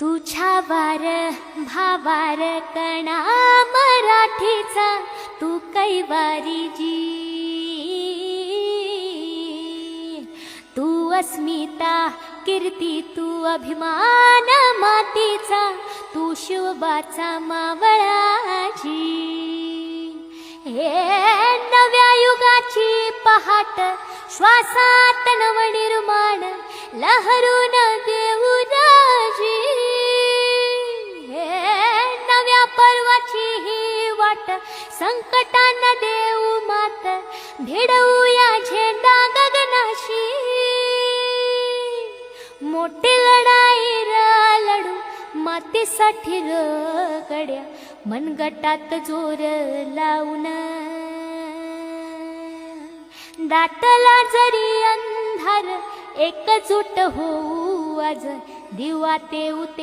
तुझ्या वार भावार कणा मराठीचा तू कैवारी जी, तू अस्मिता कीर्ती तू अभिमान मातीचा, तू शिवबाचा मावळाजी. हे नव्या युगाची पहाट श्वासात नवनिर्माण लहरून देऊ राजी. हे नव्या पर्वाची ही वाट संकटान देऊ मात, भिडवूया झेंडा गगनाशी. मोठी लढाई लढू मातीसाठी गड्या, मनगटात जोर लावून. दाटला जरी अंधार एकजूट होऊ आज, दिवा ते